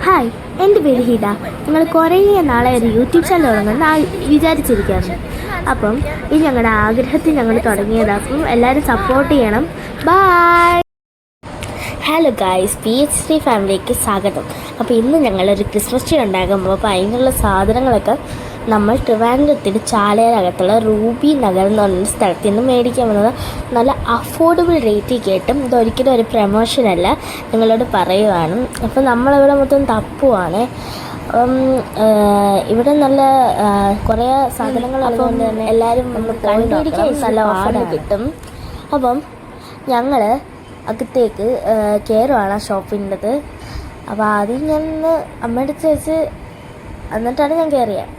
Hi, എൻ്റെ പേര് ഹിത. നിങ്ങൾ കുറേ നാളെ ഒരു യൂട്യൂബ് ചാനൽ തുടങ്ങുന്ന വിചാരിച്ചിരിക്കുകയാണ്. അപ്പം ഇത് ഞങ്ങളുടെ ആഗ്രഹത്തിൽ ഞങ്ങൾ തുടങ്ങിയതാണ്. അപ്പം എല്ലാവരും സപ്പോർട്ട് ചെയ്യണം. ബായ്. ഹലോ ഗായ്സ്, PH3 ഫാമിലിക്ക് സ്വാഗതം. അപ്പോൾ ഇന്ന് ഞങ്ങളൊരു ക്രിസ്മസ് ട്രീ ഉണ്ടാക്കുമ്പോൾ അപ്പോൾ അതിനുള്ള സാധനങ്ങളൊക്കെ നമ്മൾ ട്രിവാൻഡ്രത്തിൽ ചാലയിലകത്തുള്ള റൂബി നഗർ എന്ന് പറഞ്ഞ സ്ഥലത്ത് നിന്ന് മേടിക്കാൻ വന്നത്. നല്ല അഫോർഡബിൾ റേറ്റിൽ കേട്ടും ഇതൊരിക്കലും ഒരു പ്രമോഷനല്ല, നിങ്ങളോട് പറയുവാണ്. അപ്പോൾ നമ്മളിവിടെ മൊത്തം തപ്പുവാണ്. ഇവിടെ നല്ല കുറേ സാധനങ്ങൾ അതുകൊണ്ട് തന്നെ എല്ലാവരും കണ്ടുപിടിക്കാൻ നല്ല ഓഫർ കിട്ടും. അപ്പം ഞങ്ങൾ അകത്തേക്ക് കയറുവാണ് ഷോപ്പിൻ്റെത്. അപ്പോൾ ആദ്യം ഞാൻ അമ്മയുടെ വെച്ച് എന്നിട്ടാണ് ഞാൻ കയറിയത്.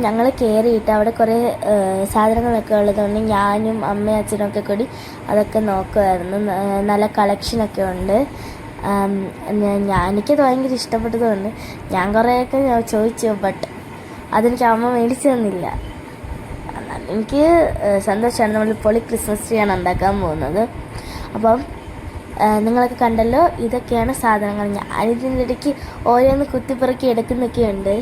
ഞങ്ങൾ കയറിയിട്ട് അവിടെ കുറേ സാധനങ്ങളൊക്കെ ഉള്ളതുകൊണ്ട് ഞാനും അമ്മയും അച്ഛനൊക്കെ കൂടി അതൊക്കെ നോക്കുമായിരുന്നു. നല്ല കളക്ഷനൊക്കെ ഉണ്ട്. എനിക്കത് ഭയങ്കര ഇഷ്ടപ്പെട്ടതുകൊണ്ട് ഞാൻ കുറേയൊക്കെ ചോദിച്ചു, ബട്ട് അതെനിക്ക് അമ്മ മേടിച്ചു തന്നില്ല. എനിക്ക് സന്തോഷമാണ്. നമ്മളിപ്പോൾ ക്രിസ്മസ് ട്രീ ആണ് ഉണ്ടാക്കാൻ പോകുന്നത്. അപ്പം നിങ്ങളൊക്കെ കണ്ടല്ലോ, ഇതൊക്കെയാണ് സാധനങ്ങൾ. ഞാനിതിൻ്റെ ഇടയ്ക്ക് ഓരോന്ന് കുത്തിപ്പിറക്കി എടുക്കുന്നൊക്കെയുണ്ട്,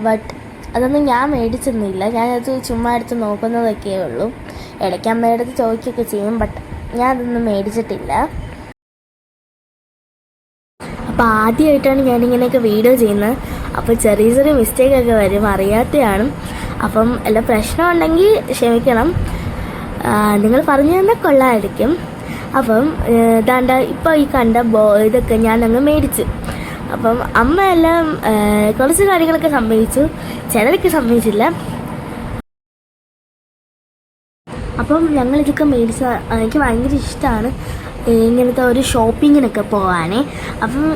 ബട്ട് അതൊന്നും ഞാൻ മേടിച്ചൊന്നുമില്ല. ഞാനത് ചുമ്മാ എടുത്ത് നോക്കുന്നതൊക്കെ ഉള്ളൂ. ഇടയ്ക്ക് അമ്മയുടെ അടുത്ത് ചോദിക്കുകയൊക്കെ ചെയ്യും, ബട്ട് ഞാൻ അതൊന്നും മേടിച്ചിട്ടില്ല. അപ്പോൾ ആദ്യമായിട്ടാണ് ഞാനിങ്ങനെയൊക്കെ വീഡിയോ ചെയ്യുന്നത്. അപ്പോൾ ചെറിയ ചെറിയ മിസ്റ്റേക്കൊക്കെ വരും, അറിയാത്തതാണ്. അപ്പം എല്ലാ പ്രശ്നമുണ്ടെങ്കിൽ ക്ഷമിക്കണം. നിങ്ങൾ പറഞ്ഞു തന്നാൽ കൊള്ളാമായിരിക്കും. അപ്പം ദാണ്ട ഇപ്പോൾ ഈ കണ്ട ഇതൊക്കെ ഞാൻ അങ്ങ് മേടിച്ചു. അപ്പം അമ്മ എല്ലാം കുറച്ച് കാര്യങ്ങളൊക്കെ സമ്മതിച്ചു, ചിലരൊക്കെ സമ്മതിച്ചില്ല. അപ്പം ഞങ്ങളിതൊക്കെ മേടിച്ച എനിക്ക് ഭയങ്കര ഇഷ്ടമാണ് ഇങ്ങനത്തെ ഒരു ഷോപ്പിങ്ങിനൊക്കെ പോകാനേ. അപ്പം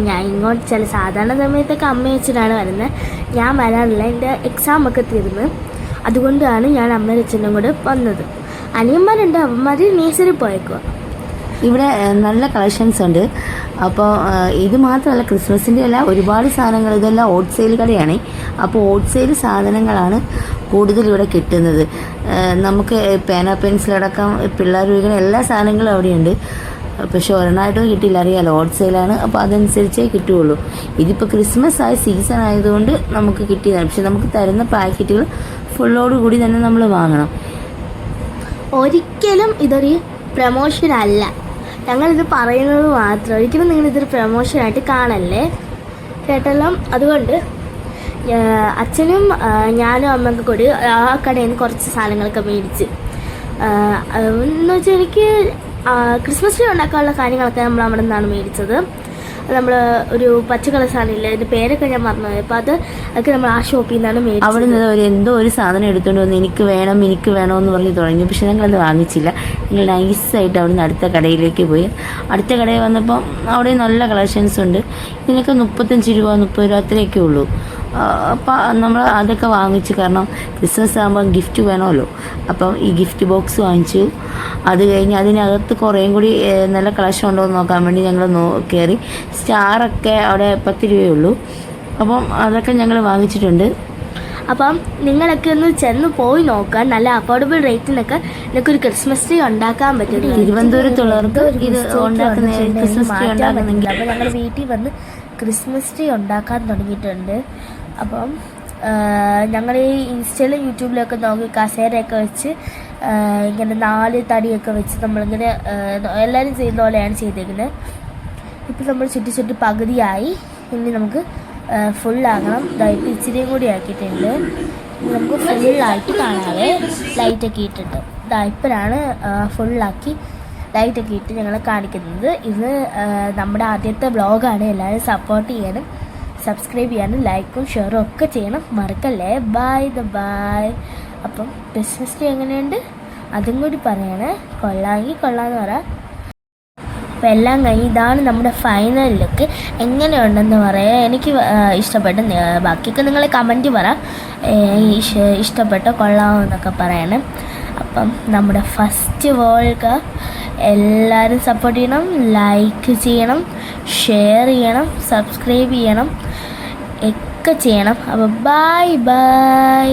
ഞാൻ ഇങ്ങോട്ട് ചില സാധാരണ സമയത്തൊക്കെ അമ്മ വെച്ചിട്ടാണ് വരുന്നത്. ഞാൻ വരാറില്ല, എൻ്റെ എക്സാമൊക്കെ തീർന്ന്. അതുകൊണ്ടാണ് ഞാൻ അമ്മയുടെ അച്ഛനും കൂടെ വന്നത്. അനിയന്മാരുണ്ട്, അവന്മാർ നേഴ്സറി പോയേക്കുക. ഇവിടെ നല്ല കളക്ഷൻസ് ഉണ്ട്. അപ്പോൾ ഇത് മാത്രമല്ല, ക്രിസ്മസിൻ്റെ അല്ല, ഒരുപാട് സാധനങ്ങൾ. ഇതെല്ലാം ഓട്ട് സെയിൽ കടയാണ്. അപ്പോൾ ഓട്ട് സെയിൽ സാധനങ്ങളാണ് കൂടുതൽ ഇവിടെ കിട്ടുന്നത്. നമുക്ക് പേന പെൻസിലടക്കം പിള്ളേർ ഉപയോഗിക്കുന്ന എല്ലാ സാധനങ്ങളും അവിടെയുണ്ട്. പക്ഷെ ഒരെണ്ണമായിട്ടും കിട്ടില്ല, അറിയാമല്ലോ, ഓട്ട് സെയിലാണ്. അപ്പോൾ അതനുസരിച്ചേ കിട്ടുകയുള്ളൂ. ഇതിപ്പോൾ ക്രിസ്മസ് ആയ സീസൺ ആയതുകൊണ്ട് നമുക്ക് കിട്ടിയതാണ്. പക്ഷെ നമുക്ക് തരുന്ന പാക്കറ്റുകൾ ഫുള്ളോട് കൂടി തന്നെ നമ്മൾ വാങ്ങണം. ഒരിക്കലും ഇതൊരു പ്രമോഷൻ അല്ല, ഞങ്ങളിത് പറയുന്നത് മാത്രം. ഒരിക്കലും നിങ്ങളിതൊരു പ്രമോഷനായിട്ട് കാണല്ലേ, കേട്ടല്ലോ. അതുകൊണ്ട് അച്ഛനും ഞാനും അമ്മയൊക്കെ കൂടി ആ കടയിൽ നിന്ന് കുറച്ച് സാധനങ്ങളൊക്കെ മേടിച്ച് എന്ന് വെച്ചാൽ എനിക്ക് ക്രിസ്മസ് ട്രീ ഉണ്ടാക്കാനുള്ള കാര്യങ്ങളൊക്കെ നമ്മൾ അവിടെ നിന്നാണ് മേടിച്ചത്. നമ്മൾ ഒരു പച്ചക്കളർ സാധനമില്ല, അതിൻ്റെ പേരൊക്കെ ഞാൻ മറന്നുപോയി. അപ്പോൾ അതൊക്കെ നമ്മൾ ആ ഷോപ്പിൽ നിന്നാണ് മേടിച്ചത്. അവിടെ നിന്ന് എന്തോ ഒരു സാധനം എടുത്തുകൊണ്ട് വന്ന് എനിക്ക് വേണമെന്ന് പറഞ്ഞ് തുടങ്ങി. പക്ഷെ ഞങ്ങളത് വാങ്ങിച്ചില്ല. ഞങ്ങൾ നൈസായിട്ട് അവിടെ നിന്ന് അടുത്ത കടയിലേക്ക് പോയി. അടുത്ത കടയിൽ വന്നപ്പോൾ അവിടെ നല്ല കളക്ഷൻസ് ഉണ്ട്. ഇതിനൊക്കെ 35 രൂപ 30 രൂപ അത്രയൊക്കെ ഉള്ളൂ. അപ്പം നമ്മൾ അതൊക്കെ വാങ്ങിച്ചു. കാരണം ക്രിസ്മസ് ആകുമ്പോൾ ഗിഫ്റ്റ് വേണമല്ലോ. അപ്പം ഈ ഗിഫ്റ്റ് ബോക്സ് വാങ്ങിച്ചു. അത് കഴിഞ്ഞ് അതിനകത്ത് കുറേയും കൂടി നല്ല കളക്ഷൻ ഉണ്ടോ എന്ന് നോക്കാൻ വേണ്ടി ഞങ്ങൾ കയറി. സ്റ്റാറൊക്കെ അവിടെ 10 രൂപയേ ഉള്ളൂ. അപ്പം അതൊക്കെ ഞങ്ങൾ വാങ്ങിച്ചിട്ടുണ്ട്. അപ്പം നിങ്ങളൊക്കെ ഒന്ന് ചെന്ന് പോയി നോക്കാൻ. നല്ല അഫോർഡബിൾ റേറ്റിനൊക്കെ നിങ്ങൾക്കൊരു ക്രിസ്മസ് ട്രീ ഉണ്ടാക്കാൻ പറ്റും. തിരുവനന്തപുരത്തുള്ളവർക്ക് ഇത് ഉണ്ടാക്കുന്ന ക്രിസ്മസ് ട്രീ ഉണ്ടാക്കുന്നെങ്കിൽ അപ്പോൾ ഞങ്ങൾ വീട്ടിൽ വന്ന് ക്രിസ്മസ് ട്രീ ഉണ്ടാക്കാൻ തുടങ്ങിയിട്ടുണ്ട്. അപ്പം ഞങ്ങൾ ഈ ഇൻസ്റ്റയിലും യൂട്യൂബിലൊക്കെ നോക്കി കസേരയൊക്കെ വെച്ച് ഇങ്ങനെ 4 തടിയൊക്കെ വെച്ച് നമ്മളിങ്ങനെ എല്ലാവരും ചെയ്യുന്ന പോലെയാണ് ചെയ്തേക്കുന്നത്. ഇപ്പം നമ്മൾ ചുറ്റി പകുതിയായി. ഇനി നമുക്ക് ഫുള്ളാക്കണം. ഇപ്പം ഇച്ചിരിയും കൂടി ആക്കിയിട്ടുണ്ട്. നമുക്ക് ഫുള്ളായിട്ട് കാണാതെ ലൈറ്റൊക്കെ ഇട്ടിട്ട് ഇപ്പോഴാണ് ഫുള്ളാക്കി ലൈറ്റൊക്കെ ഇട്ട് ഞങ്ങൾ കാണിക്കുന്നത്. ഇത് നമ്മുടെ ആദ്യത്തെ വ്ളോഗാണ്. എല്ലാവരും സപ്പോർട്ട് ചെയ്യാനും സബ്സ്ക്രൈബ് ചെയ്യാനും ലൈക്കും ഷെയറും ഒക്കെ ചെയ്യണം, മറക്കല്ലേ. ബൈ. അപ്പം ക്രിസ്മസ് ട്രീ എങ്ങനെയുണ്ട് അതും കൂടി പറയണേ. കൊള്ളാമെങ്കിൽ കൊള്ളാമെന്ന് പറയാം. അപ്പോൾ എല്ലാം കഴിഞ്ഞ് ഇതാണ് നമ്മുടെ ഫൈനൽ ലുക്ക്. എങ്ങനെയുണ്ടെന്ന് പറയാം. എനിക്ക് ഇഷ്ടപ്പെട്ടു. ബാക്കിയൊക്കെ നിങ്ങൾ കമൻറ്റ് പറ, ഇഷ്ടപ്പെട്ടോ കൊള്ളാമോ എന്നൊക്കെ പറയണം. അപ്പം നമ്മുടെ ഫസ്റ്റ് വേൾഡ് എല്ലാവരും സപ്പോർട്ട് ചെയ്യണം, ലൈക്ക് ചെയ്യണം, ഷെയർ ചെയ്യണം, സബ്സ്ക്രൈബ് ചെയ്യണം, ഒക്കെ ചെയ്യണം. അപ്പോൾ ബൈ.